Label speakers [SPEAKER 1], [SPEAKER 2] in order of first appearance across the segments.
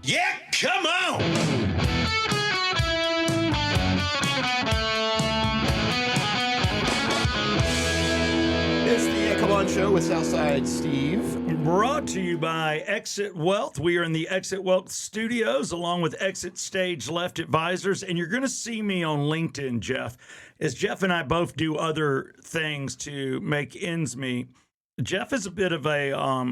[SPEAKER 1] Yeah, come on!
[SPEAKER 2] It's the Come On Show with Southside Steve.
[SPEAKER 3] Brought to you by Exit Wealth. We are in the Exit Wealth studios along with Exit Stage Left Advisors. And you're going to see me on LinkedIn, Jeff. As Jeff and I both do other things to make ends meet, Jeff is a bit of a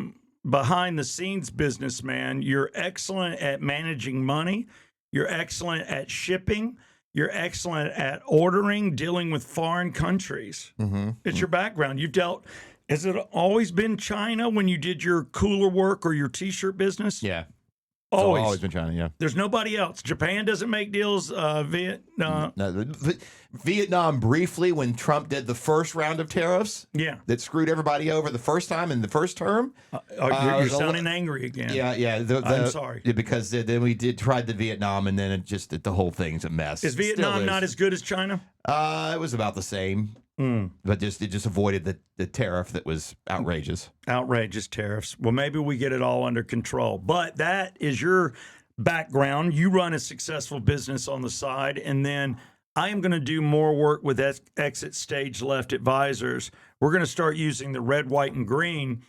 [SPEAKER 3] behind the scenes businessman. You're excellent at managing money. You're excellent at shipping. You're excellent at ordering, dealing with foreign countries. It's your background. You've dealt. Has it always been China when you did your cooler work or your T-shirt business?
[SPEAKER 2] Yeah.
[SPEAKER 3] Always.
[SPEAKER 2] Been China, yeah.
[SPEAKER 3] There's nobody else. Japan doesn't make deals. Vietnam.
[SPEAKER 2] No, Vietnam briefly when Trump did the first round of tariffs
[SPEAKER 3] Yeah.
[SPEAKER 2] that screwed everybody over the first time in the first term.
[SPEAKER 3] You're sounding angry again.
[SPEAKER 2] Yeah.
[SPEAKER 3] I'm sorry.
[SPEAKER 2] Because then we tried the Vietnam and then the whole thing's a mess.
[SPEAKER 3] Is Vietnam not as good as China?
[SPEAKER 2] It was about the same. But it just avoided the tariff that was outrageous.
[SPEAKER 3] Outrageous tariffs. Well, maybe we get it all under control. But that is your background. You run a successful business on the side. And then I am going to do more work with Exit Stage Left Advisors. We're going to start using the red, white, and green.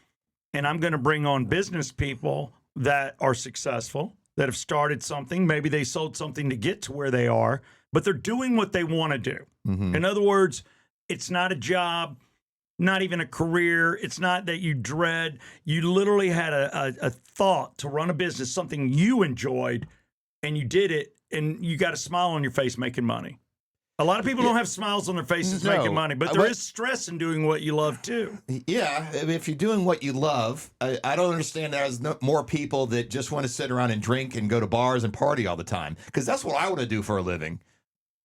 [SPEAKER 3] And I'm going to bring on business people that are successful, that have started something. Maybe they sold something to get to where they are, but they're doing what they want to do. In other words, it's not a job, not even a career. It's not that you dread. You literally had a thought to run a business, something you enjoyed, and you did it, and you got a smile on your face making money. A lot of people don't have smiles on their faces making money, but there is stress in doing what you love too.
[SPEAKER 2] Yeah, I mean, if you're doing what you love, I don't understand there's more people that just want to sit around and drink and go to bars and party all the time, because that's what I want to do for a living.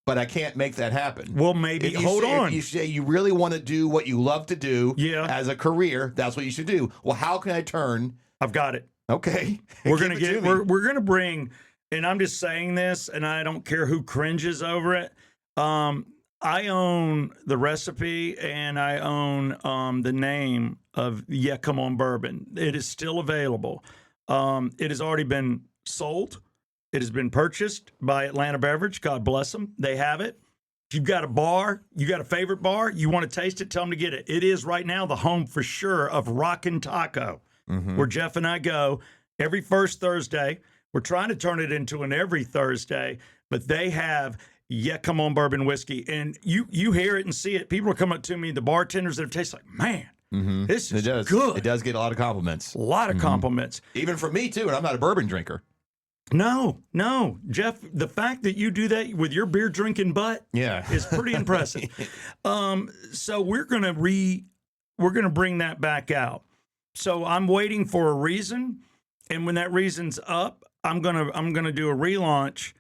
[SPEAKER 2] But I can't make that happen.
[SPEAKER 3] Well, maybe hold on.
[SPEAKER 2] If you say you really want to do what you love to do
[SPEAKER 3] as
[SPEAKER 2] a career, that's what you should do. Well, how can I turn?
[SPEAKER 3] I've got it.
[SPEAKER 2] Okay.
[SPEAKER 3] We're gonna bring, and I'm just saying this, and I don't care who cringes over it. I own the recipe and I own the name of Yeah Come On Bourbon. It is still available. It has already been sold. It has been purchased by Atlanta Beverage. God bless them. They have it. If you've got a bar, you got a favorite bar, you want to taste it, tell them to get it. It is right now the home for sure of Rockin' Taco, where Jeff and I go every first Thursday. We're trying to turn it into an every Thursday, but they have Yeah Come On Bourbon whiskey. And you hear it and see it. People are coming up to me, the bartenders that have tasted like, man, this is good.
[SPEAKER 2] It does get a lot of compliments.
[SPEAKER 3] A lot of compliments.
[SPEAKER 2] Even from me, too, and I'm not a bourbon drinker.
[SPEAKER 3] No, Jeff, the fact that you do that with your beer drinking butt is pretty impressive. So we're going to bring that back out. So I'm waiting for a reason, and when that reason's up, I'm going to do a relaunch.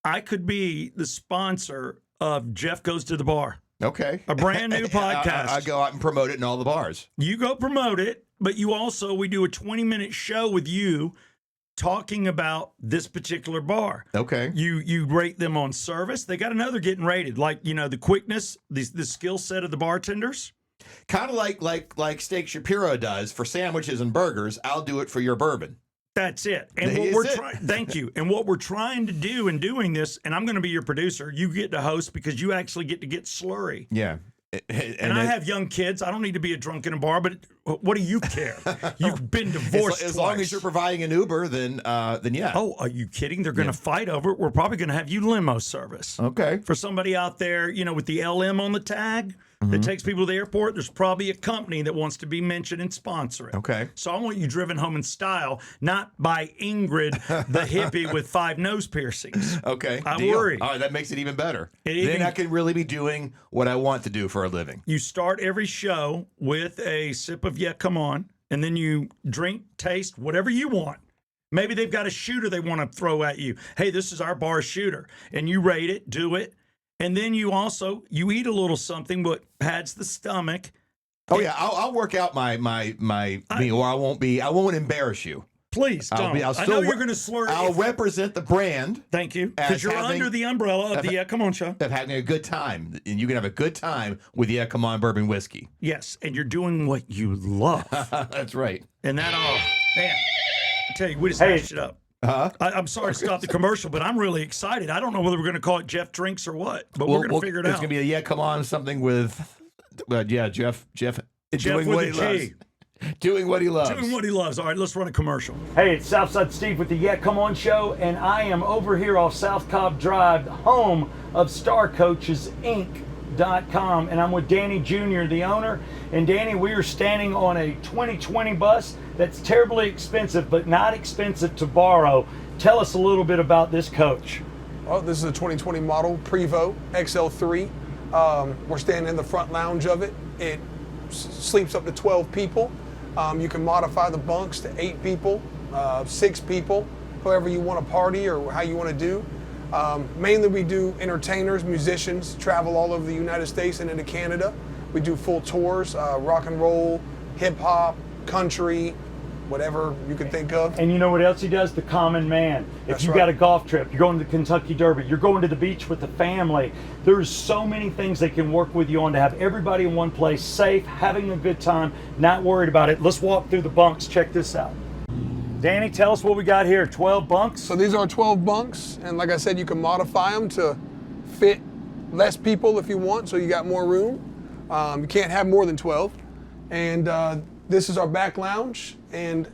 [SPEAKER 3] I could be the sponsor of Jeff Goes to the Bar.
[SPEAKER 2] Okay.
[SPEAKER 3] A brand new podcast.
[SPEAKER 2] I go out and promote it in all the bars.
[SPEAKER 3] You go promote it, but we do a 20-minute show with you talking about this particular bar.
[SPEAKER 2] Okay.
[SPEAKER 3] You rate them on service. They got another getting rated, like, the quickness, the skill set of the bartenders.
[SPEAKER 2] Kind of like Steak Shapiro does for sandwiches and burgers. I'll do it for your bourbon.
[SPEAKER 3] That's it. And what we're trying, thank you. And what we're trying to do in doing this, and I'm going to be your producer, you get to host because you actually get to get slurry.
[SPEAKER 2] Yeah.
[SPEAKER 3] And I have young kids. I don't need to be a drunk in a bar, but what do you care? You've been divorced
[SPEAKER 2] as
[SPEAKER 3] twice.
[SPEAKER 2] long as you're providing an Uber, then yeah.
[SPEAKER 3] Oh, are you kidding? They're going to fight over it. We're probably going to have you limo service.
[SPEAKER 2] Okay.
[SPEAKER 3] For somebody out there, with the LM on the tag that takes people to the airport, there's probably a company that wants to be mentioned and sponsor it.
[SPEAKER 2] Okay.
[SPEAKER 3] So I want you driven home in style, not by Ingrid, the hippie with 5 nose piercings.
[SPEAKER 2] Okay.
[SPEAKER 3] I
[SPEAKER 2] Deal.
[SPEAKER 3] worry.
[SPEAKER 2] All right, that makes it even better. Then I can really be doing what I want to do for a living.
[SPEAKER 3] You start every show with a sip of Yeah Come On, and then you drink, taste, whatever you want. Maybe they've got a shooter they want to throw at you. Hey, this is our bar shooter. And you rate it, do it. And then you eat a little something what pads the stomach.
[SPEAKER 2] Oh yeah, I'll work out my meal, or I won't embarrass you.
[SPEAKER 3] Please don't.
[SPEAKER 2] I'll
[SPEAKER 3] I
[SPEAKER 2] still
[SPEAKER 3] know
[SPEAKER 2] re-
[SPEAKER 3] you're going to slur.
[SPEAKER 2] I'll represent the brand
[SPEAKER 3] Thank you.
[SPEAKER 2] as
[SPEAKER 3] Because you're
[SPEAKER 2] having-
[SPEAKER 3] under the umbrella of the Come On Show.
[SPEAKER 2] of having a good time, and you can have a good time with the Come On Bourbon Whiskey.
[SPEAKER 3] Yes, and you're doing what you love.
[SPEAKER 2] That's right.
[SPEAKER 3] And that, man, I tell you, we just hashed it up.
[SPEAKER 2] Huh?
[SPEAKER 3] I'm sorry to stop the commercial, but I'm really excited. I don't know whether we're going to call it Jeff Drinks or what, but we're going to figure it
[SPEAKER 2] It's
[SPEAKER 3] out.
[SPEAKER 2] going to be a Come On something with, Jeff doing
[SPEAKER 3] with
[SPEAKER 2] what
[SPEAKER 3] a
[SPEAKER 2] he
[SPEAKER 3] G.
[SPEAKER 2] loves. Doing what he loves.
[SPEAKER 3] Doing what he loves. All right, let's run a commercial. Hey, it's Southside Steve with the Yeah Come On Show, and I am over here off South Cobb Drive, home of Star Coaches Inc.com, and I'm with Danny Jr., the owner. And Danny, we are standing on a 2020 bus that's terribly expensive, but not expensive to borrow. Tell us a little bit about this coach.
[SPEAKER 4] Well, this is a 2020 model Prevost XL3. We're standing in the front lounge of it. It sleeps up to 12 people. You can modify the bunks to 8 people, 6 people, however you want to party or how you want to do. Mainly we do entertainers, musicians, travel all over the United States and into Canada. We do full tours, rock and roll, hip hop, country, whatever you can think of.
[SPEAKER 3] And you know what else he does? The common man. If
[SPEAKER 4] That's
[SPEAKER 3] you
[SPEAKER 4] right.
[SPEAKER 3] got a golf trip, you're going to the Kentucky Derby, you're going to the beach with the family, there's so many things they can work with you on to have everybody in one place, safe, having a good time, not worried about it. Let's walk through the bunks. Check this out. Danny, tell us what we got here. 12 bunks?
[SPEAKER 4] So these are 12 bunks, and like I said, you can modify them to fit less people if you want, so you got more room. You can't have more than 12. And this is our back lounge, and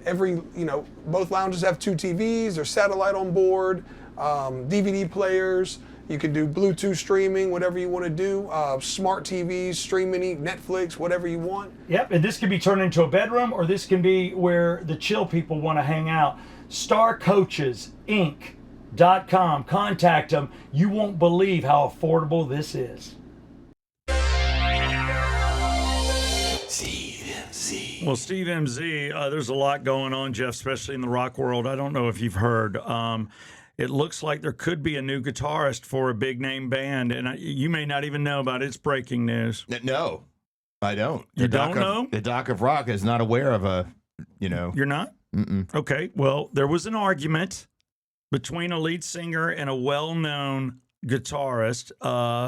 [SPEAKER 4] both lounges have 2 TVs, there's satellite on board, DVD players. You can do Bluetooth streaming, whatever you want to do. Smart TVs, streaming, Netflix, whatever you want.
[SPEAKER 3] Yep, and this can be turned into a bedroom, or this can be where the chill people want to hang out. StarCoachesInc.com. Contact them. You won't believe how affordable this is. Well, Steve MZ, there's a lot going on, Jeff, especially in the rock world. I don't know if you've heard. It looks like there could be a new guitarist for a big name band, and you may not even know about it. It's breaking news.
[SPEAKER 2] No, I don't.
[SPEAKER 3] You don't know?
[SPEAKER 2] The Doc of Rock is not aware of
[SPEAKER 3] You're not?
[SPEAKER 2] Mm-mm.
[SPEAKER 3] Okay. Well, there was an argument between a lead singer and a well-known guitarist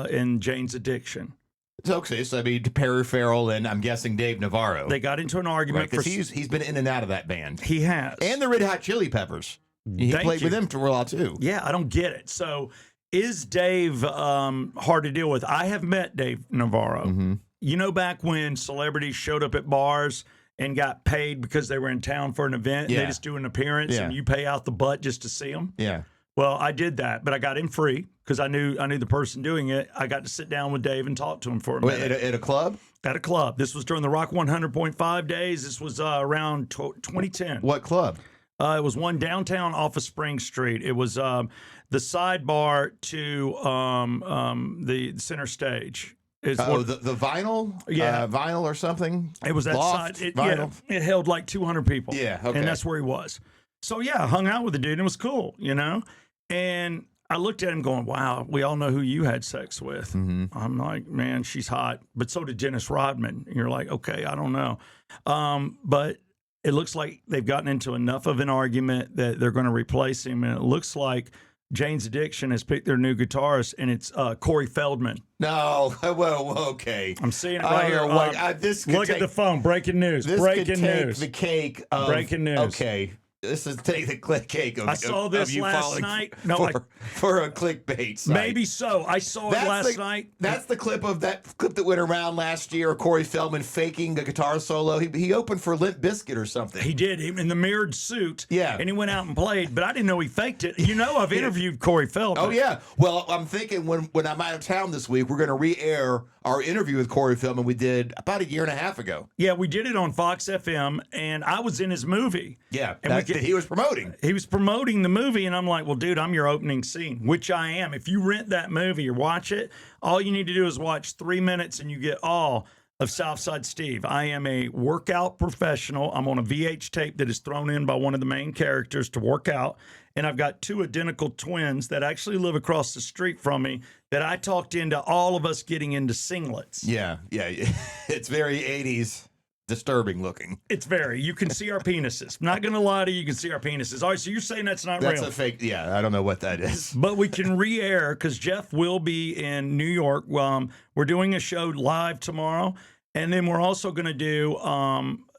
[SPEAKER 3] in Jane's Addiction.
[SPEAKER 2] It's okay. So, I mean, Perry Farrell and I'm guessing Dave Navarro.
[SPEAKER 3] They got into an argument
[SPEAKER 2] Because he's been in and out of that band.
[SPEAKER 3] He has.
[SPEAKER 2] And the Red Hot Chili Peppers. He
[SPEAKER 3] Thank
[SPEAKER 2] played
[SPEAKER 3] you.
[SPEAKER 2] with them for a while, too.
[SPEAKER 3] Yeah, I don't get it. So is Dave hard to deal with? I have met Dave Navarro.
[SPEAKER 2] Mm-hmm.
[SPEAKER 3] You know, back when celebrities showed up at bars and got paid because they were in town for an event, and
[SPEAKER 2] Yeah.
[SPEAKER 3] they just do an appearance,
[SPEAKER 2] Yeah.
[SPEAKER 3] and you pay out the butt just to see them?
[SPEAKER 2] Yeah.
[SPEAKER 3] Well, I did that, but I got in free because I knew the person doing it. I got to sit down with Dave and talk to him for a
[SPEAKER 2] Wait,
[SPEAKER 3] minute.
[SPEAKER 2] at a club?
[SPEAKER 3] At a club. This was during the Rock 100.5 days. This was around 2010.
[SPEAKER 2] What club?
[SPEAKER 3] It was one downtown off of Spring Street. It was the sidebar to the center stage. It's
[SPEAKER 2] The vinyl?
[SPEAKER 3] Yeah.
[SPEAKER 2] Vinyl or something?
[SPEAKER 3] it was that
[SPEAKER 2] Loft,
[SPEAKER 3] side.
[SPEAKER 2] vinyl?
[SPEAKER 3] It held like 200 people.
[SPEAKER 2] Yeah, okay.
[SPEAKER 3] And that's where he was. So, yeah, I hung out with the dude, and it was cool, And I looked at him going, wow, we all know who you had sex with.
[SPEAKER 2] Mm-hmm.
[SPEAKER 3] I'm like, man, she's hot. But so did Dennis Rodman. And you're like, okay, I don't know. But it looks like they've gotten into enough of an argument that they're going to replace him. And it looks like Jane's Addiction has picked their new guitarist, and it's Corey Feldman.
[SPEAKER 2] No. Well, okay.
[SPEAKER 3] I'm seeing it
[SPEAKER 2] I
[SPEAKER 3] right
[SPEAKER 2] don't
[SPEAKER 3] here.
[SPEAKER 2] know what- this could
[SPEAKER 3] Look at
[SPEAKER 2] take-
[SPEAKER 3] the phone. Breaking news.
[SPEAKER 2] This
[SPEAKER 3] Breaking
[SPEAKER 2] could take
[SPEAKER 3] news.
[SPEAKER 2] the cake of...
[SPEAKER 3] Breaking news.
[SPEAKER 2] Okay. This is take the cake of
[SPEAKER 3] I saw
[SPEAKER 2] of
[SPEAKER 3] this
[SPEAKER 2] you
[SPEAKER 3] last
[SPEAKER 2] falling
[SPEAKER 3] night. No,
[SPEAKER 2] for a clickbait site.
[SPEAKER 3] maybe so. I saw it last night.
[SPEAKER 2] That's the clip that went around last year. Corey Feldman faking a guitar solo. He opened for Limp Bizkit or something.
[SPEAKER 3] He did, in the mirrored suit.
[SPEAKER 2] Yeah.
[SPEAKER 3] And he went out and played, but I didn't know he faked it. I've interviewed Corey Feldman.
[SPEAKER 2] Oh yeah. Well, I'm thinking when I'm out of town this week, we're going to re-air our interview with Corey Feldman we did about a year and a half ago.
[SPEAKER 3] Yeah, we did it on Fox FM, and I was in his movie.
[SPEAKER 2] Yeah,
[SPEAKER 3] And
[SPEAKER 2] that he was promoting.
[SPEAKER 3] He was promoting the movie, and I'm like, well, dude, I'm your opening scene, which I am. If you rent that movie or watch it, all you need to do is watch 3 minutes, and you get all of Southside Steve. I am a workout professional. I'm on a VH tape that is thrown in by one of the main characters to work out, and I've got 2 identical twins that actually live across the street from me that I talked into all of us getting into singlets.
[SPEAKER 2] Yeah. It's very 80s. disturbing looking.
[SPEAKER 3] It's very. You can see our penises. I'm not going to lie to you. You can see our penises. All right, so you're saying that's not
[SPEAKER 2] That's
[SPEAKER 3] real.
[SPEAKER 2] a fake. Yeah, I don't know what that is.
[SPEAKER 3] But we can re-air because Jeff will be in New York. We're doing a show live tomorrow, and then we're also going to do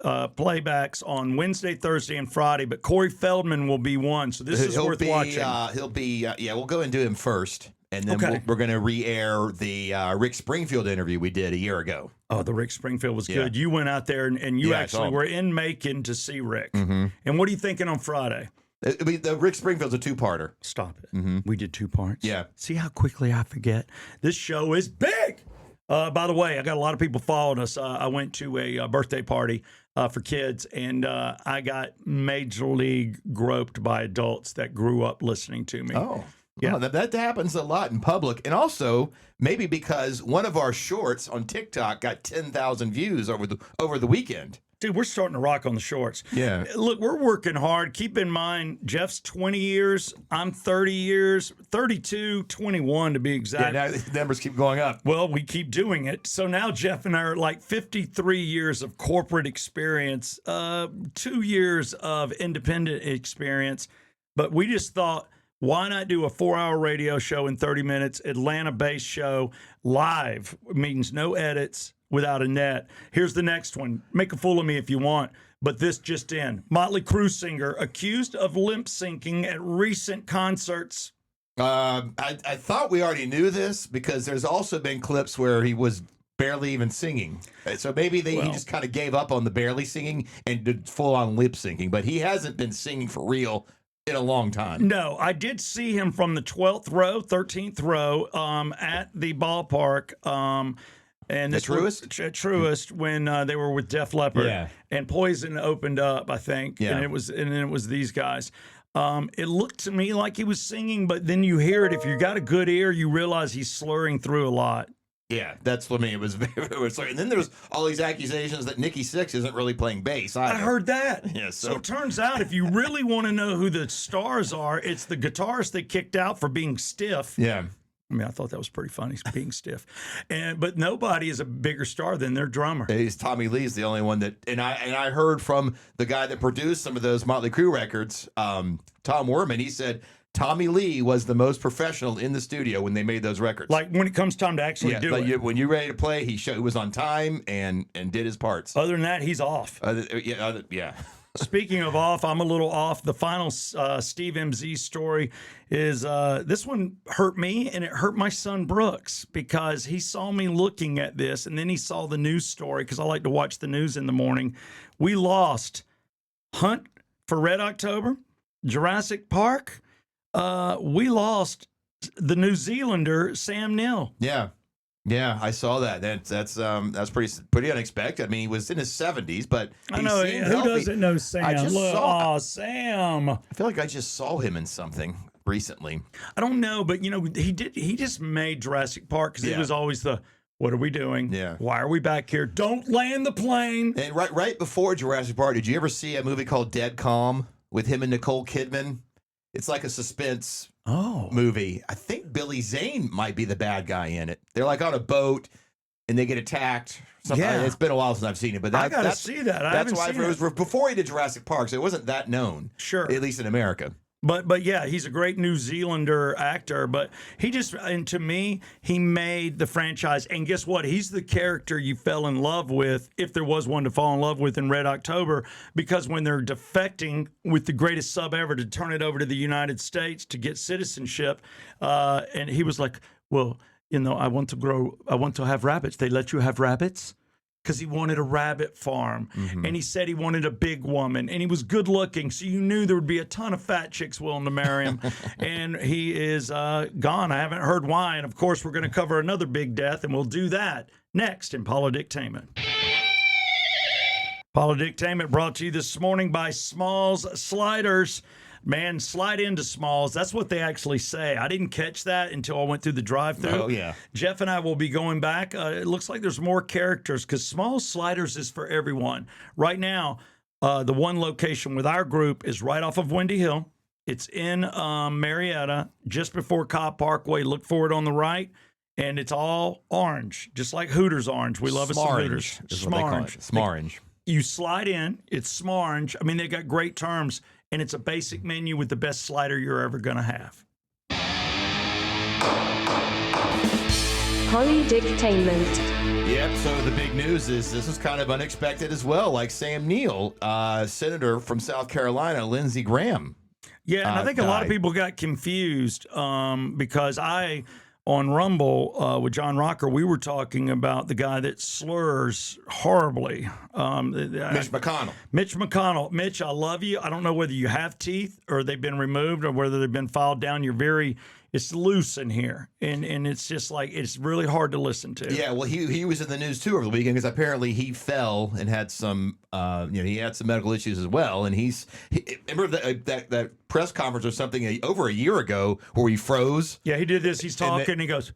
[SPEAKER 3] playbacks on Wednesday, Thursday, and Friday. But Corey Feldman will be one, so this is worth watching.
[SPEAKER 2] He'll be. Yeah, we'll go and do him first, and then
[SPEAKER 3] Okay.
[SPEAKER 2] we're going to re-air the Rick Springfield interview we did a year ago.
[SPEAKER 3] Oh, the Rick Springfield was
[SPEAKER 2] Yeah.
[SPEAKER 3] good. You went out there and you
[SPEAKER 2] Yeah, I
[SPEAKER 3] actually
[SPEAKER 2] saw him.
[SPEAKER 3] were in Macon to see Rick.
[SPEAKER 2] Mm-hmm.
[SPEAKER 3] And what are you thinking on Friday?
[SPEAKER 2] The Rick Springfield's a two-parter.
[SPEAKER 3] Stop it.
[SPEAKER 2] Mm-hmm.
[SPEAKER 3] We did 2 parts.
[SPEAKER 2] Yeah.
[SPEAKER 3] See how quickly I forget? This show is big. By the way, I got a lot of people following us. I went to a birthday party for kids, and I got major league groped by adults that grew up listening to me.
[SPEAKER 2] Oh.
[SPEAKER 3] Yeah.
[SPEAKER 2] Well, that happens a lot in public. And also, maybe because one of our shorts on TikTok got 10,000 views over the weekend.
[SPEAKER 3] Dude, we're starting to rock on the shorts.
[SPEAKER 2] Yeah.
[SPEAKER 3] Look, we're working hard. Keep in mind, Jeff's 20 years. I'm 30 years, 32, 21 to be
[SPEAKER 2] Yeah,
[SPEAKER 3] exact.
[SPEAKER 2] now the numbers keep going up.
[SPEAKER 3] Well, we keep doing it. So now Jeff and I are like 53 years of corporate experience, 2 years of independent experience. But we just thought, why not do a 4-hour radio show in 30 minutes, Atlanta-based show, live, means no edits, without a net. Here's the next one. Make a fool of me if you want, but this just in. Motley Crue singer accused of lip syncing at recent concerts.
[SPEAKER 2] I thought we already knew this because there's also been clips where he was barely even singing. So maybe he just kind of gave up on the barely singing and did full-on lip syncing. But he hasn't been singing for real in a long time.
[SPEAKER 3] No, I did see him from the 12th row, 13th row at the ballpark. And
[SPEAKER 2] The
[SPEAKER 3] this was at Truist when they were with Def Leppard.
[SPEAKER 2] Yeah.
[SPEAKER 3] And Poison opened up, I think.
[SPEAKER 2] Yeah.
[SPEAKER 3] And it was these guys. It looked to me like he was singing, but then you hear it. If you got a good ear, you realize he's slurring through a lot.
[SPEAKER 2] Yeah, that's what I mean. It was very sorry. And then there was all these accusations that Nikki Sixx isn't really playing bass either.
[SPEAKER 3] I heard that.
[SPEAKER 2] Yeah,
[SPEAKER 3] So
[SPEAKER 2] so-
[SPEAKER 3] it turns out if you really want to know who the stars are, it's the guitarist they kicked out for being stiff.
[SPEAKER 2] Yeah.
[SPEAKER 3] I mean, I thought that was pretty funny, being stiff. But nobody is a bigger star than their drummer.
[SPEAKER 2] He's Tommy Lee's the only one that, and I heard from the guy that produced some of those Motley Crue records, Tom Werman. He said Tommy Lee was the most professional in the studio when they made those records.
[SPEAKER 3] Like when it comes time to actually do it.
[SPEAKER 2] when you're ready to play, he was on time and did his parts.
[SPEAKER 3] Other than that, he's off.
[SPEAKER 2] Yeah.
[SPEAKER 3] Speaking of off, I'm a little off. The final Steve MZ story is this one hurt me and it hurt my son Brooks because he saw me looking at this and then he saw the news story because I like to watch the news in the morning. We lost Hunt for Red October, Jurassic Park. We lost the New Zealander Sam Neill.
[SPEAKER 2] Yeah, I saw that. That's pretty unexpected. I mean, he was in his 70s, but
[SPEAKER 3] I
[SPEAKER 2] he
[SPEAKER 3] know
[SPEAKER 2] seemed
[SPEAKER 3] who
[SPEAKER 2] healthy.
[SPEAKER 3] doesn't know Sam.
[SPEAKER 2] I just
[SPEAKER 3] Look,
[SPEAKER 2] saw-
[SPEAKER 3] aw, Sam.
[SPEAKER 2] I feel like I just saw him in something recently.
[SPEAKER 3] I don't know, but he just made Jurassic Park because he
[SPEAKER 2] Yeah.
[SPEAKER 3] was always the what are we doing?
[SPEAKER 2] Yeah.
[SPEAKER 3] Why are we back here? Don't land the plane.
[SPEAKER 2] And right before Jurassic Park, did you ever see a movie called Dead Calm with him and Nicole Kidman? It's like a suspense
[SPEAKER 3] Oh.
[SPEAKER 2] movie. I think Billy Zane might be the bad guy in it. They're like on a boat and they get attacked.
[SPEAKER 3] Yeah.
[SPEAKER 2] It's been a while since I've seen it, but
[SPEAKER 3] I gotta
[SPEAKER 2] that's
[SPEAKER 3] see that. I
[SPEAKER 2] That's
[SPEAKER 3] haven't
[SPEAKER 2] why
[SPEAKER 3] seen
[SPEAKER 2] it was before he did Jurassic Park, so it wasn't that known.
[SPEAKER 3] Sure.
[SPEAKER 2] At least in America.
[SPEAKER 3] But yeah, he's a great New Zealander actor. But and to me, he made the franchise. And guess what? He's the character you fell in love with, if there was one to fall in love with in Red October, because when they're defecting with the greatest sub ever to turn it over to the United States to get citizenship, and he was like, well, I want to have rabbits. They let you have rabbits? Because he wanted a rabbit farm.
[SPEAKER 2] Mm-hmm.
[SPEAKER 3] And he said he wanted a big woman. And he was good looking. So you knew there would be a ton of fat chicks willing to marry him. And he is gone. I haven't heard why. And of course, we're going to cover another big death. And we'll do that next in Polydictainment. Polydictainment brought to you this morning by Smalls Sliders. Man, slide into Smalls. That's what they actually say. I didn't catch that until I went through the drive-thru.
[SPEAKER 2] Oh, yeah.
[SPEAKER 3] Jeff and I will be going back. It looks like there's more characters because Smalls Sliders is for everyone. Right now, the one location with our group is right off of Windy Hill. It's in Marietta, just before Cobb Parkway. Look for it on the right. And it's all orange, just like Hooters orange. We love us some Hooters.
[SPEAKER 2] is what they call it. Smarange.
[SPEAKER 3] You slide in, it's Smarge. I mean, they got great terms, and it's a basic menu with the best slider you're ever going to have.
[SPEAKER 5] Polydictainment.
[SPEAKER 2] Yep. So the big news is this is kind of unexpected as well. Like Sam Neill, Senator from South Carolina, Lindsey Graham.
[SPEAKER 3] Yeah, and I think a lot of
[SPEAKER 2] died.
[SPEAKER 3] people got confused because on Rumble with John Rocker, we were talking about the guy that slurs horribly.
[SPEAKER 2] Mitch McConnell.
[SPEAKER 3] Mitch McConnell. Mitch, I love you. I don't know whether you have teeth or they've been removed or whether they've been filed down. It's loose in here. And it's just like, it's really hard to listen to.
[SPEAKER 2] Yeah, well, he was in the news too over the weekend because apparently he fell and had some, he had some medical issues as well. And remember that press conference or something over a year ago where he froze.
[SPEAKER 3] Yeah, he did this. He's talking and he goes,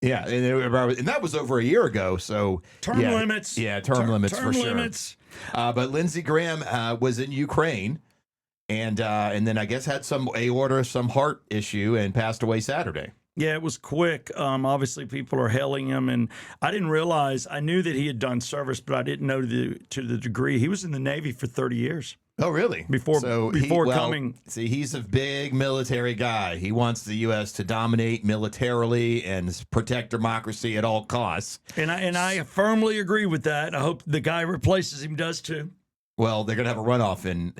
[SPEAKER 2] yeah, and that was over a year ago. So
[SPEAKER 3] term limits.
[SPEAKER 2] Yeah, term limits for sure.
[SPEAKER 3] Limits.
[SPEAKER 2] But Lindsey Graham was in Ukraine. And then I guess had some aorta, some heart issue, and passed away Saturday.
[SPEAKER 3] Yeah, it was quick. Obviously, people are hailing him, and I didn't realize. I knew that he had done service, but I didn't know to the degree. He was in the Navy for 30 years.
[SPEAKER 2] Oh, really?
[SPEAKER 3] Before coming.
[SPEAKER 2] See, he's a big military guy. He wants the U.S. to dominate militarily and protect democracy at all costs.
[SPEAKER 3] And I firmly agree with that. I hope the guy replaces him does too.
[SPEAKER 2] Well, they're going to have a runoff, and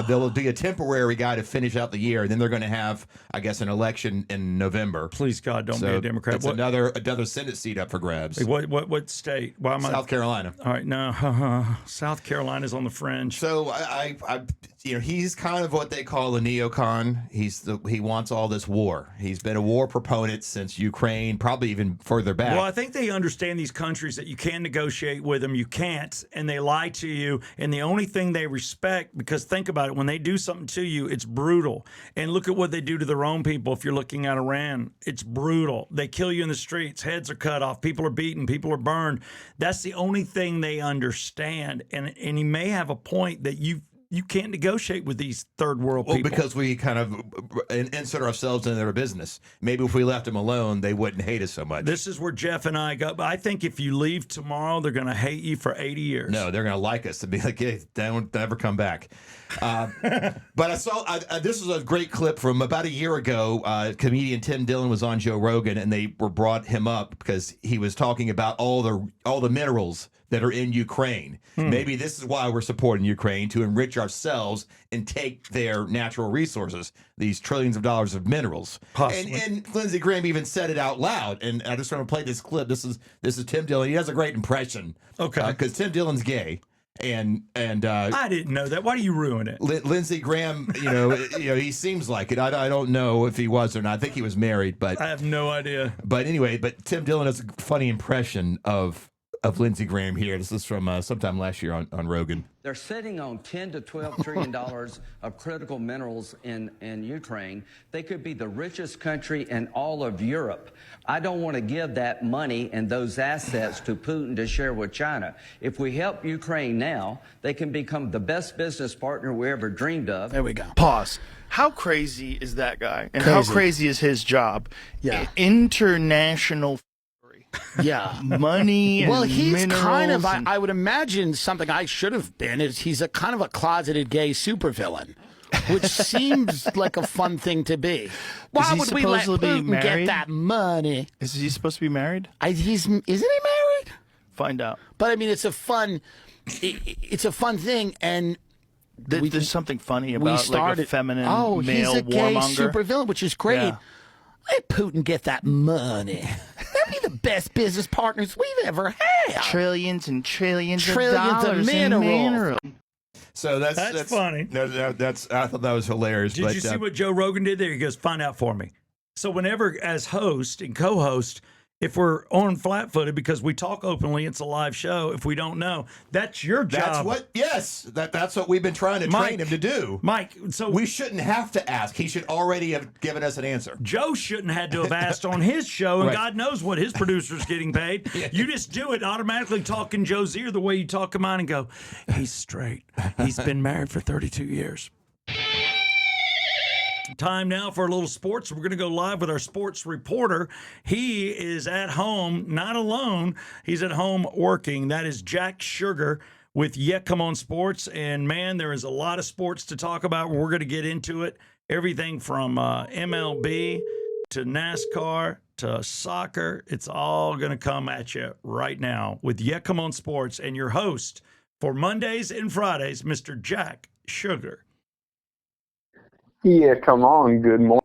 [SPEAKER 2] there'll be a temporary guy to finish out the year, and then they're going to have, I guess, an election in November.
[SPEAKER 3] Please, God, don't be a Democrat.
[SPEAKER 2] It's another Senate seat up for grabs.
[SPEAKER 3] What state? Why am
[SPEAKER 2] South Carolina.
[SPEAKER 3] All right, no, South Carolina's on the fringe.
[SPEAKER 2] So I he's kind of what they call a neocon. He wants all this war. He's been a war proponent since Ukraine, probably even further back.
[SPEAKER 3] Well, I think they understand these countries that you can negotiate with them, you can't, and they lie to you, and the only thing they respect, because think about it, when they do something to you, it's brutal. And look at what they do to their own people. If you're looking at Iran, it's brutal. They kill you in the streets. Heads are cut off. People are beaten. People are burned. That's the only thing they understand. And he may have a point that you can't negotiate with these third world people.
[SPEAKER 2] Well, because we kind of insert ourselves into their business. Maybe if we left them alone, they wouldn't hate us so much.
[SPEAKER 3] This is where Jeff and I go. But I think if you leave tomorrow, they're going to hate you for 80 years.
[SPEAKER 2] No, they're going to like us and be like, hey, don't ever come back. But I saw this was a great clip from about a year ago. Comedian Tim Dillon was on Joe Rogan, and they brought him up because he was talking about all the minerals that are in Ukraine. Maybe this is why we're supporting Ukraine, to enrich ourselves and take their natural resources, these trillions of dollars of minerals. And Lindsey Graham even said it out loud. And I just want to play this clip. This is Tim Dillon. He has a great impression.
[SPEAKER 3] Okay.
[SPEAKER 2] Because Tim Dillon's gay. And
[SPEAKER 3] I didn't know that. Why do you ruin it?
[SPEAKER 2] Lindsey Graham, he seems like it. I don't know if he was or not. I think he was married, but
[SPEAKER 3] I have no idea.
[SPEAKER 2] But anyway, Tim Dillon has a funny impression of Lindsey Graham here. This is from sometime last year on Rogan.
[SPEAKER 6] They're sitting on $10 to $12 trillion of critical minerals in Ukraine. They could be the richest country in all of Europe. I don't want to give that money and those assets to Putin to share with China. If we help Ukraine now, they can become the best business partner we ever dreamed of.
[SPEAKER 7] There we go.
[SPEAKER 8] Pause. How crazy is that guy? And
[SPEAKER 7] Crazy.
[SPEAKER 8] how crazy is his job?
[SPEAKER 7] Yeah.
[SPEAKER 8] International
[SPEAKER 7] Yeah.
[SPEAKER 8] money and
[SPEAKER 7] Well, he's
[SPEAKER 8] minerals
[SPEAKER 7] kind of,
[SPEAKER 8] and-
[SPEAKER 7] I would imagine something I should have been is he's a kind of a closeted gay supervillain, which seems like a fun thing to be. Why
[SPEAKER 8] he
[SPEAKER 7] would we let
[SPEAKER 8] supposedly
[SPEAKER 7] Putin get
[SPEAKER 8] married?
[SPEAKER 7] that money?
[SPEAKER 8] Is he supposed to be married?
[SPEAKER 7] Isn't he married?
[SPEAKER 8] Find out.
[SPEAKER 7] But I mean, it's a fun thing, and
[SPEAKER 8] There's something funny
[SPEAKER 7] we
[SPEAKER 8] about
[SPEAKER 7] started.
[SPEAKER 8] like a feminine
[SPEAKER 7] oh,
[SPEAKER 8] male
[SPEAKER 7] he's a gay
[SPEAKER 8] warmonger.
[SPEAKER 7] supervillain, which is great.
[SPEAKER 8] Yeah.
[SPEAKER 7] Let Putin get that money. They'll be the best business partners we've ever had.
[SPEAKER 8] Trillions and trillions,
[SPEAKER 7] Trillions of
[SPEAKER 8] of dollars in
[SPEAKER 7] minerals.
[SPEAKER 8] minerals.
[SPEAKER 2] So that's
[SPEAKER 3] funny.
[SPEAKER 2] That's I thought that was hilarious.
[SPEAKER 3] Did you see what Joe Rogan did there? He goes, find out for me. So whenever, as host and co-host, if we're on flat-footed because we talk openly, it's a live show. If we don't know, that's your job.
[SPEAKER 2] That's what we've been trying to train him to do.
[SPEAKER 3] Mike, so
[SPEAKER 2] We shouldn't have to ask. He should already have given us an answer.
[SPEAKER 3] Joe shouldn't have to have asked on his show, and
[SPEAKER 2] Right.
[SPEAKER 3] God knows what his producer's getting paid. You just do it, automatically talk in Joe's ear the way you talk to mine and go, he's straight. He's been married for 32 years. Time now for a little sports. We're going to go live with our sports reporter. He is at home, not alone. He's at home working. That is Jack Sugar with Yeah Come On Sports. And, man, there is a lot of sports to talk about. We're going to get into it. Everything from MLB to NASCAR to soccer. It's all going to come at you right now with Yeah Come On Sports and your host for Mondays and Fridays, Mr. Jack Sugar.
[SPEAKER 9] Yeah, come on. Good morning.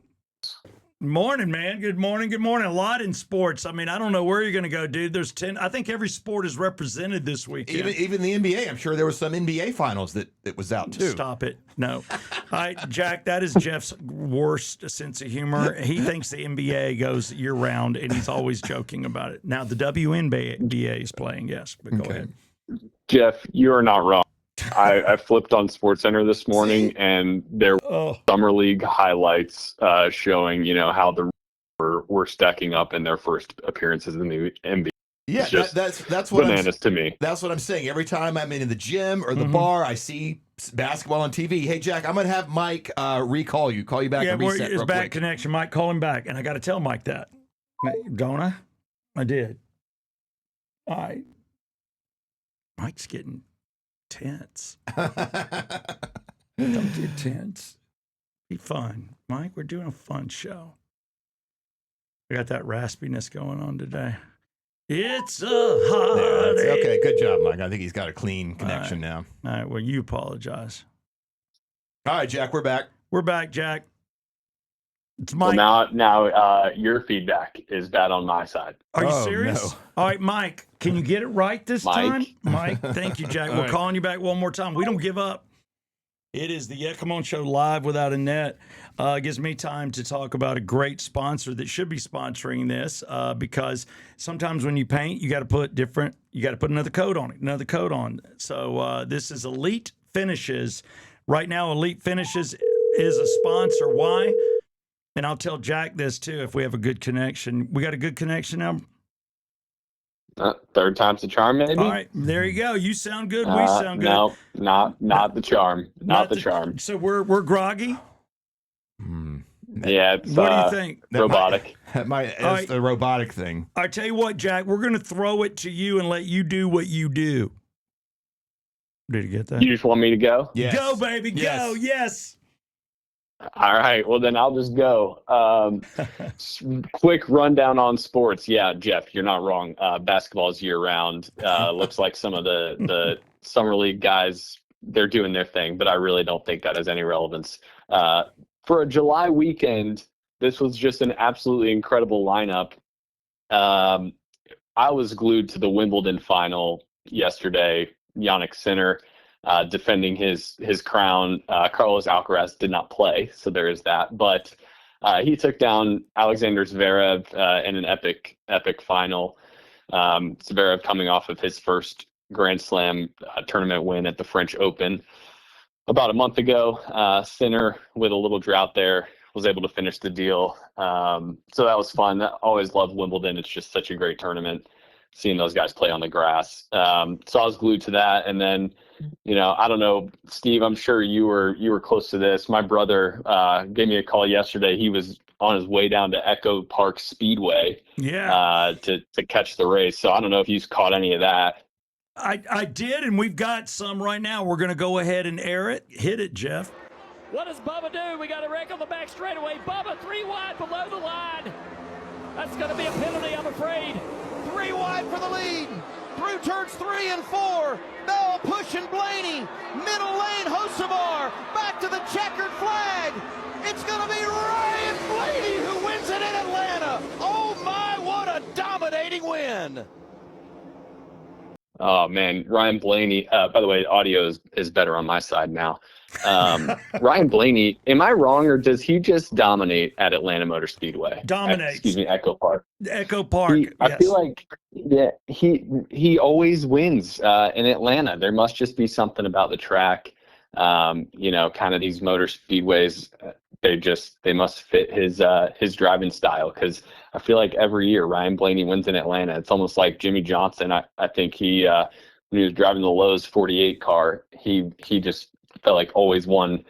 [SPEAKER 3] Morning, man. Good morning. Good morning. A lot in sports. I mean, I don't know where you're going to go, dude. There's 10. I think every sport is represented this weekend.
[SPEAKER 2] Even the NBA. I'm sure there was some NBA finals that was out too.
[SPEAKER 3] Stop it. No. All right, Jack, that is Jeff's worst sense of humor. He thinks the NBA goes year round, and he's always joking about it. Now, the WNBA is playing, yes, but go ahead.
[SPEAKER 9] Jeff, you are not wrong. I flipped on SportsCenter this morning, and there were Summer League highlights showing, how the were stacking up in their first appearances in the NBA.
[SPEAKER 2] Yeah, that's what
[SPEAKER 9] bananas to me.
[SPEAKER 2] That's what I'm saying. Every time I'm in the gym or the bar, I see basketball on TV. Hey, Jack, I'm going to have Mike call you back and reset
[SPEAKER 3] it's
[SPEAKER 2] real
[SPEAKER 3] bad
[SPEAKER 2] quick.
[SPEAKER 3] Connection. Mike, call him back. And I got to tell Mike that. Don't I? I did. All right. Mike's getting tense. Don't get tense. Be fun. Mike, we're doing a fun show. We got that raspiness going on today. It's a holiday.
[SPEAKER 2] Okay, good job, Mike. I think he's got a clean connection now.
[SPEAKER 3] All right, well, you apologize.
[SPEAKER 2] All right, Jack, we're back.
[SPEAKER 3] We're back, Jack. It's Mike.
[SPEAKER 9] Well, now your feedback is bad on my side.
[SPEAKER 3] Are you serious?
[SPEAKER 2] No.
[SPEAKER 3] All right, Mike, can you get it right this time? Mike, thank you, Jack. We're calling you back one more time. We don't give up. It is the Yeah Come On Show live without a net. It gives me time to talk about a great sponsor that should be sponsoring this because sometimes when you paint, you got to put another coat on it, So this is Elite Finishes. Right now, Elite Finishes is a sponsor. Why? And I'll tell Jack this too if we have a good connection. We got a good connection now?
[SPEAKER 9] Third time's the charm, maybe?
[SPEAKER 3] All right, there you go. You sound good. We sound good.
[SPEAKER 9] No, not the charm. Not the charm.
[SPEAKER 3] So we're groggy?
[SPEAKER 9] Yeah, it's
[SPEAKER 3] What do you think?
[SPEAKER 9] robotic.
[SPEAKER 2] It's the robotic thing.
[SPEAKER 3] I tell you what, Jack, we're going to throw it to you and let you do what you do. Did you get that?
[SPEAKER 9] You just want me to go?
[SPEAKER 2] Yes.
[SPEAKER 3] Go, baby, go. Yes.
[SPEAKER 9] All right. Well, then I'll just go. Quick rundown on sports. Yeah, Jeff, you're not wrong. Basketball is year round. Looks like some of the summer league guys, they're doing their thing, but I really don't think that has any relevance. For a July weekend, this was just an absolutely incredible lineup. I was glued to the Wimbledon final yesterday. Jannik Sinner defending his crown. Carlos Alcaraz did not play, so there is that. But he took down Alexander Zverev in an epic final. Zverev coming off of his first Grand Slam tournament win at the French Open about a month ago. Sinner, with a little drought there, was able to finish the deal. So that was fun. I always loved Wimbledon. It's just such a great tournament, seeing those guys play on the grass. So I was glued to that. And then, I don't know, Steve, I'm sure you were close to this. My brother gave me a call yesterday. He was on his way down to Echo Park Speedway to catch the race. So I don't know if you've caught any of that.
[SPEAKER 3] I did, and we've got some right now. We're going to go ahead and air it. Hit it, Jeff.
[SPEAKER 10] What does Bubba do? We got a wreck on the back straightaway. Bubba 3 wide below the line. That's going to be a penalty, I'm afraid.
[SPEAKER 11] 3 wide for the lead. Through turns 3 and 4. Bell pushing Blaney. Middle lane, Hocevar. Back to the checkered flag. It's going to be Ryan Blaney who wins it in Atlanta. Oh my, what a dominating win.
[SPEAKER 9] Oh, man, Ryan Blaney. By the way, audio is better on my side now. Ryan Blaney, am I wrong, or does he just dominate at Atlanta Motor Speedway?
[SPEAKER 3] Dominates.
[SPEAKER 9] Echo Park.
[SPEAKER 3] Echo Park,
[SPEAKER 9] I feel like he always wins in Atlanta. There must just be something about the track. Kind of these motor speedways, they must fit his driving style, because I feel like every year Ryan Blaney wins in Atlanta. It's almost like Jimmy Johnson. I think he when he was driving the Lowe's 48 car, he just felt like always won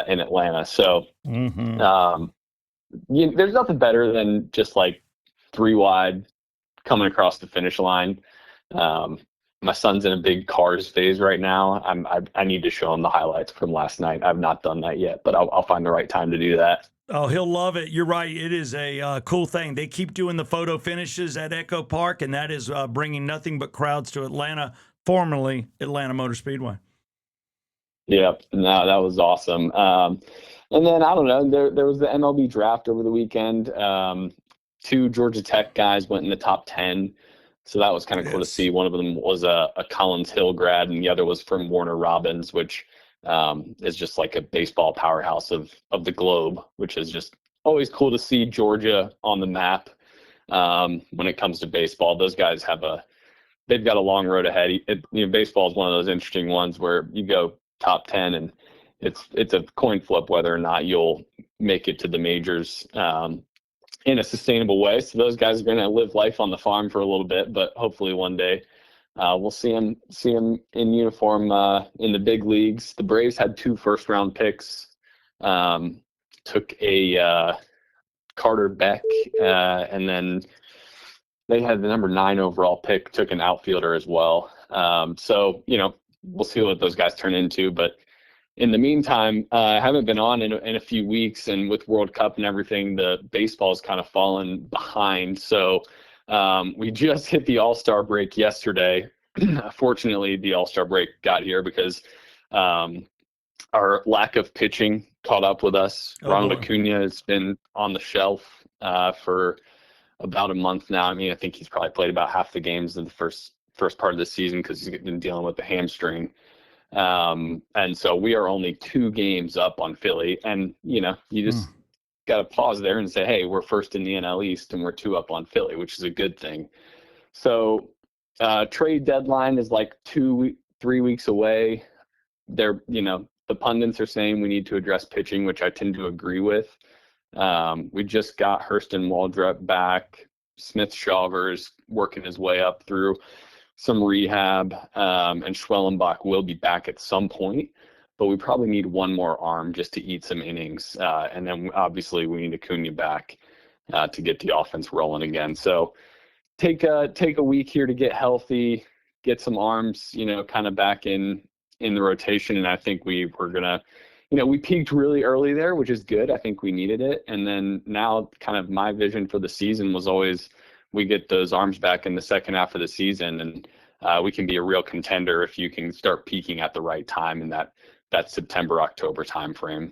[SPEAKER 9] in Atlanta. So
[SPEAKER 3] Mm-hmm.
[SPEAKER 9] there's nothing better than just like 3 wide coming across the finish line. My son's in a big Cars phase right now. I need to show him the highlights from last night. I've not done that yet, but I'll find the right time to do that.
[SPEAKER 3] Oh, he'll love it. You're right. It is a cool thing. They keep doing the photo finishes at Echo Park, and that is bringing nothing but crowds to Atlanta, formerly Atlanta Motor Speedway.
[SPEAKER 9] Yep, no, that was awesome. And then I don't know, there was the MLB draft over the weekend. 2 Georgia Tech guys went in the top 10. So that was kind of cool to see. One of them was a Collins Hill grad, and the other was from Warner Robins, which is just like a baseball powerhouse of the globe, which is just always cool to see Georgia on the map when it comes to baseball. Those guys they've got a long road ahead. Baseball is one of those interesting ones where you go top 10 and it's a coin flip whether or not you'll make it to the majors in a sustainable way. So those guys are going to live life on the farm for a little bit, but hopefully one day we'll see them in uniform in the big leagues. The Braves had 2 first-round picks. Took a Carter Beck, and then they had the number 9 overall pick. Took an outfielder as well. So we'll see what those guys turn into. But in the meantime, I haven't been on in a few weeks, and with World Cup and everything, the baseball's kind of fallen behind. So we just hit the All-Star break yesterday. Fortunately, the All-Star break got here because our lack of pitching caught up with us. Ronald Acuna has been on the shelf for about a month now. I mean, I think he's probably played about half the games in the first part of the season because he's been dealing with the hamstring. And so we are only 2 games up on Philly, and you just got to pause there and say, hey, we're first in the NL East and we're 2 up on Philly, which is a good thing. So trade deadline is like 2-3 weeks away. The pundits are saying we need to address pitching, which I tend to agree with. We just got Hurston Waldrep back. Smith Shawver's working his way up through some rehab, and Schwellenbach will be back at some point, but we probably need one more arm just to eat some innings. And then obviously we need Acuna back to get the offense rolling again. So take a week here to get healthy, get some arms, kind of back in the rotation. And I think we were going to, we peaked really early there, which is good. I think we needed it. And then now kind of my vision for the season was always we get those arms back in the second half of the season, and we can be a real contender if you can start peaking at the right time in that September, October timeframe.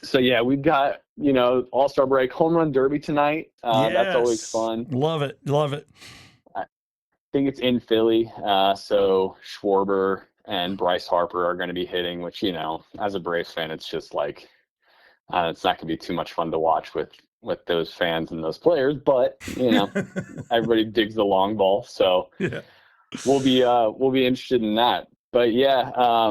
[SPEAKER 9] So yeah, we've got, All-Star break, home run derby tonight. That's always fun.
[SPEAKER 3] Love it.
[SPEAKER 9] I think it's in Philly. So Schwarber and Bryce Harper are going to be hitting, which, as a Braves fan, it's just like, it's not going to be too much fun to watch with those fans and those players, but everybody digs the long ball. So
[SPEAKER 3] yeah,
[SPEAKER 9] we'll be interested in that. But yeah,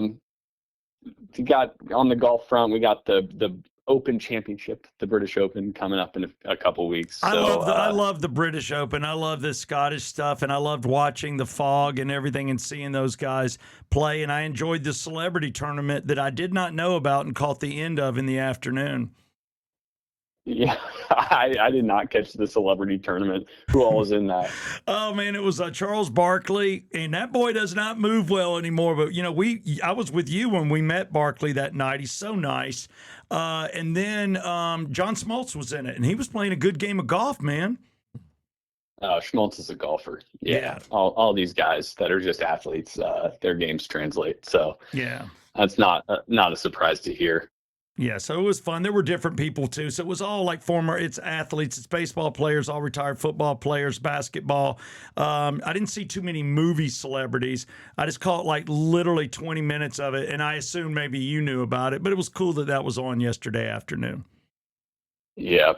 [SPEAKER 9] we got on the golf front, we got the Open Championship, the British Open, coming up in a couple weeks. So,
[SPEAKER 3] I love the British Open. I love the Scottish stuff, and I loved watching the fog and everything and seeing those guys play. And I enjoyed the celebrity tournament that I did not know about and caught the end of in the afternoon.
[SPEAKER 9] Yeah, I did not catch the celebrity tournament. Who all was in that?
[SPEAKER 3] Oh man, it was Charles Barkley, and that boy does not move well anymore. But I was with you when we met Barkley that night. He's so nice. And then John Smoltz was in it, and he was playing a good game of golf, man.
[SPEAKER 9] Schmaltz is a golfer.
[SPEAKER 3] Yeah.
[SPEAKER 9] All these guys that are just athletes, their games translate. So
[SPEAKER 3] yeah,
[SPEAKER 9] that's not a surprise to hear.
[SPEAKER 3] Yeah, so it was fun. There were different people, too. So it was all like it's athletes, it's baseball players, all retired football players, basketball. I didn't see too many movie celebrities. I just caught like literally 20 minutes of it, and I assumed maybe you knew about it. But it was cool that was on yesterday afternoon.
[SPEAKER 9] Yeah.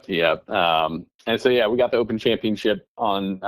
[SPEAKER 9] And so, yeah, we got the Open Championship on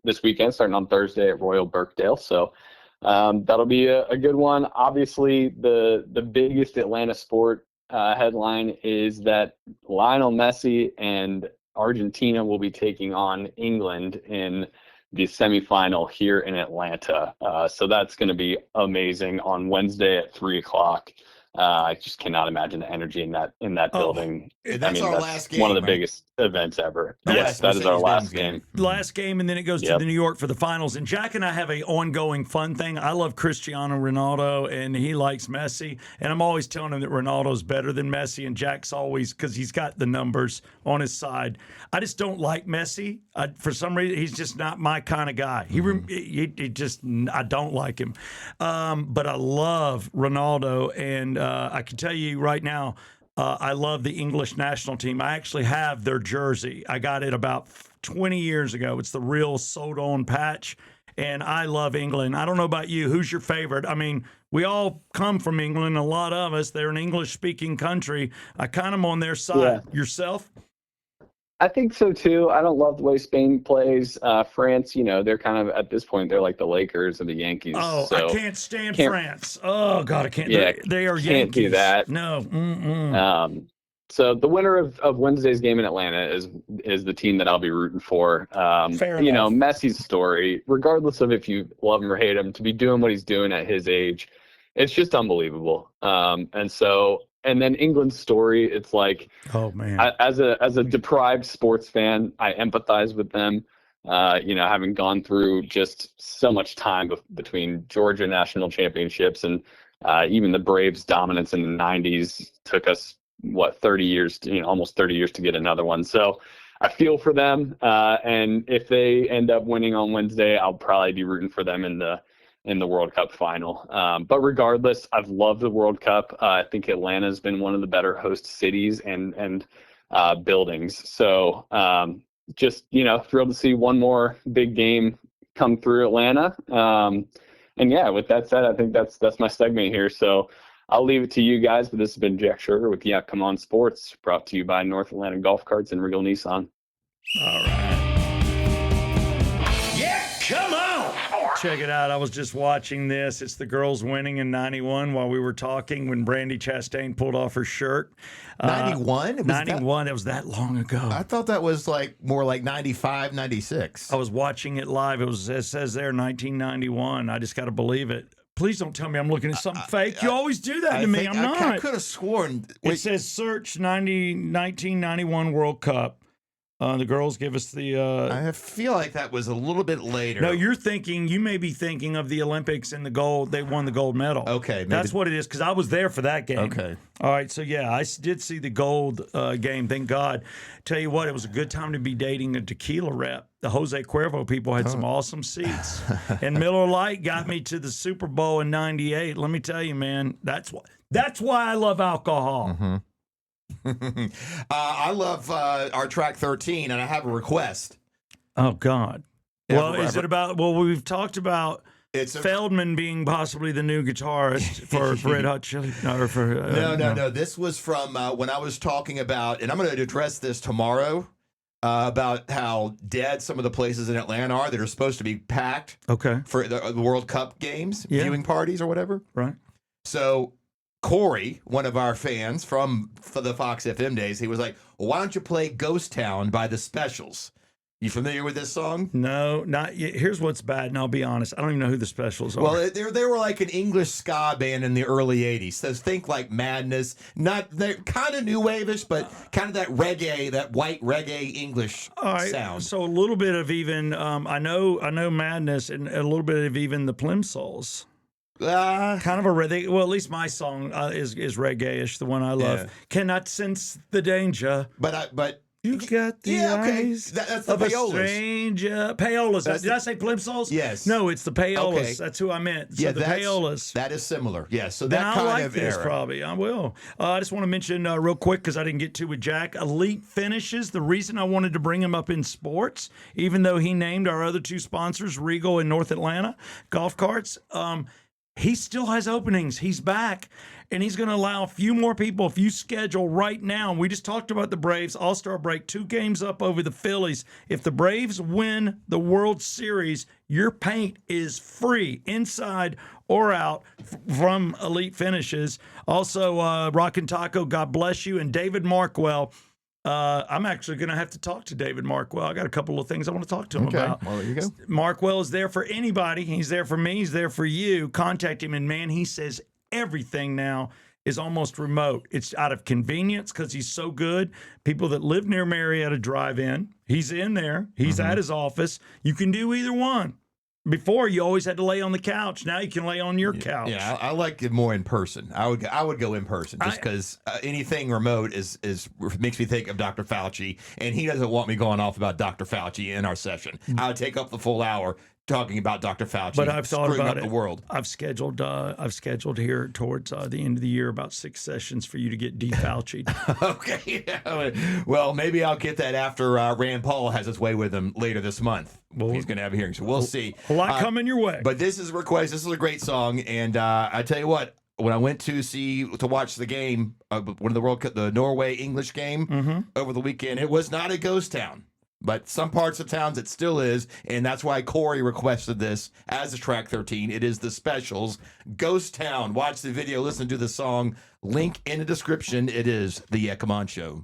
[SPEAKER 9] this weekend, starting on Thursday at Royal Birkdale. So that'll be a good one. Obviously, the biggest Atlanta sport headline is that Lionel Messi and Argentina will be taking on England in the semifinal here in Atlanta. So that's going to be amazing on Wednesday at 3:00. I just cannot imagine the energy in that building.
[SPEAKER 2] That's our last game,
[SPEAKER 9] one of the
[SPEAKER 2] right?
[SPEAKER 9] biggest events ever.
[SPEAKER 2] The
[SPEAKER 9] Yes, that is our last game.
[SPEAKER 3] Last game, and then it goes to the New York for the finals. And Jack and I have a ongoing fun thing. I love Cristiano Ronaldo, and he likes Messi. And I'm always telling him that Ronaldo's better than Messi, and Jack's always, because he's got the numbers on his side. I just don't like Messi. For some reason, he's just not my kind of guy. I don't like him. But I love Ronaldo, and I can tell you right now, I love the English national team. I actually have their jersey. I got it about 20 years ago. It's the real sewed-on patch, and I love England. I don't know about you. Who's your favorite? I mean, we all come from England, a lot of us. They're an English-speaking country. I kind of on their side.
[SPEAKER 9] Yeah.
[SPEAKER 3] Yourself?
[SPEAKER 9] I think so too. I don't love the way Spain plays. France, they're kind of at this point they're like the Lakers or the Yankees.
[SPEAKER 3] Oh,
[SPEAKER 9] so
[SPEAKER 3] I can't stand France. Oh God, I can't.
[SPEAKER 9] Yeah,
[SPEAKER 3] they are
[SPEAKER 9] can't
[SPEAKER 3] Yankees.
[SPEAKER 9] do that.
[SPEAKER 3] No.
[SPEAKER 9] So the winner of Wednesday's game in Atlanta is the team that I'll be rooting for.
[SPEAKER 3] Fair enough.
[SPEAKER 9] Messi's story, regardless of if you love him or hate him, to be doing what he's doing at his age, it's just unbelievable. And then England's story, it's like,
[SPEAKER 3] oh man,
[SPEAKER 9] as a deprived sports fan, I empathize with them. Having gone through just so much time between Georgia national championships and even the Braves' dominance in the 90s took us 30 years, almost 30 years to get another one. So I feel for them, and if they end up winning on Wednesday, I'll probably be rooting for them in the World Cup final. But regardless, I've loved the World Cup. I think Atlanta's been one of the better host cities and buildings. So just, thrilled to see one more big game come through Atlanta. And yeah, with that said, I think that's my segment here. So I'll leave it to you guys, but this has been Jack Sugar with Yeah, Come On Sports, brought to you by North Atlanta Golf Carts and Regal Nissan.
[SPEAKER 3] All right.
[SPEAKER 1] Yeah, come on.
[SPEAKER 3] Check it out. I was just watching this. It's the girls winning in 91 while we were talking when Brandy Chastain pulled off her shirt.
[SPEAKER 2] 91?
[SPEAKER 3] 91. It was that long ago.
[SPEAKER 2] I thought that was more like 95, 96.
[SPEAKER 3] I was watching it live. It says there 1991. I just got to believe it. Please don't tell me I'm looking at something fake. You always do that to me. I'm not.
[SPEAKER 2] I could have sworn.
[SPEAKER 3] It says search 1991 World Cup. The girls give us the.
[SPEAKER 2] I feel like that was a little bit later.
[SPEAKER 3] No, you may be thinking of the Olympics and the gold. They won the gold medal.
[SPEAKER 2] Okay. Maybe.
[SPEAKER 3] That's what it is, because I was there for that game.
[SPEAKER 2] Okay.
[SPEAKER 3] All right. So, yeah, I did see the gold game. Thank God. Tell you what, it was a good time to be dating a tequila rep. The Jose Cuervo people had some awesome seats. And Miller Lite got me to the Super Bowl in 98. Let me tell you, man, that's why I love alcohol.
[SPEAKER 2] Mm-hmm. I love our track 13, and I have a request.
[SPEAKER 3] Oh, God. Well, is it about, we've talked about
[SPEAKER 2] it's
[SPEAKER 3] Feldman being possibly the new guitarist for Red Hot Chili.
[SPEAKER 2] No. This was from when I was talking about, and I'm going to address this tomorrow, about how dead some of the places in Atlanta are that are supposed to be packed for the World Cup games, viewing parties or whatever.
[SPEAKER 3] Right.
[SPEAKER 2] So Corey, one of our fans for the Fox FM days, he was like, well, why don't you play Ghost Town by the Specials? You familiar with this song?
[SPEAKER 3] No, not yet. Here's what's bad, and I'll be honest. I don't even know who the Specials are.
[SPEAKER 2] Well, they were like an English ska band in the early 80s. So think like Madness. They're kind of new wave-ish, but kind of that reggae, that white reggae English sound.
[SPEAKER 3] So a little bit of even, I know Madness, and a little bit of even the Plimsolls. Kind of a reggae. Well, at least my song is reggae-ish, the one I love. Yeah. Cannot sense the danger.
[SPEAKER 2] But
[SPEAKER 3] you got the eyes
[SPEAKER 2] that's the
[SPEAKER 3] of
[SPEAKER 2] Payolas.
[SPEAKER 3] A stranger. Payolas. Did I say Plimsolls?
[SPEAKER 2] Yes.
[SPEAKER 3] No, it's the Payolas.
[SPEAKER 2] Okay.
[SPEAKER 3] That's who I meant. So
[SPEAKER 2] yeah,
[SPEAKER 3] the Payolas.
[SPEAKER 2] That is similar. Yeah, so
[SPEAKER 3] then
[SPEAKER 2] that kind
[SPEAKER 3] like
[SPEAKER 2] of
[SPEAKER 3] this
[SPEAKER 2] era.
[SPEAKER 3] Probably. I will. I just want to mention real quick, because I didn't get to with Jack, Elite Finishes. The reason I wanted to bring him up in sports, even though he named our other two sponsors, Regal and North Atlanta Golf Carts, he still has openings. He's back, and he's going to allow a few more people. If you schedule right now, we just talked about the Braves, All-Star break, 2 games up over the Phillies. If the Braves win the World Series, your paint is free, inside or out, from Elite Finishes. Also, Rockin' Taco, God bless you, and David Markwell. I'm actually going to have to talk to David Markwell. I got a couple of things I want to talk to him about.
[SPEAKER 2] Well, there you go.
[SPEAKER 3] Markwell is there for anybody. He's there for me. He's there for you. Contact him, and man, he says everything now. is almost remote. It's out of convenience because he's so good. People that live near Marietta drive in. He's in there. He's at his office. You can do either one. Before, you always had to lay on the couch. Now you can lay on your couch.
[SPEAKER 2] Yeah, I like it more in person. I would go in person just because anything remote is makes me think of Dr. Fauci, and he doesn't want me going off about Dr. Fauci in our session. I would take up the full hour talking about Dr. Fauci,
[SPEAKER 3] but I've thought about
[SPEAKER 2] the world.
[SPEAKER 3] I've scheduled here towards the end of the year about 6 sessions for you to get defaucied.
[SPEAKER 2] Okay, well, maybe I'll get that after Rand Paul has his way with him later this month. Well, he's going to have a hearing, so we'll see.
[SPEAKER 3] A lot coming your way.
[SPEAKER 2] But this is a request. This is a great song, and I tell you what. When I went to watch the game, one of the Norway English game over the weekend, it was not a ghost town. But some parts of towns it still is, and that's why Corey requested this as a track 13. It is the Specials, Ghost Town. Watch the video, listen to the song. Link in the description. It is the Yeah Come On Show.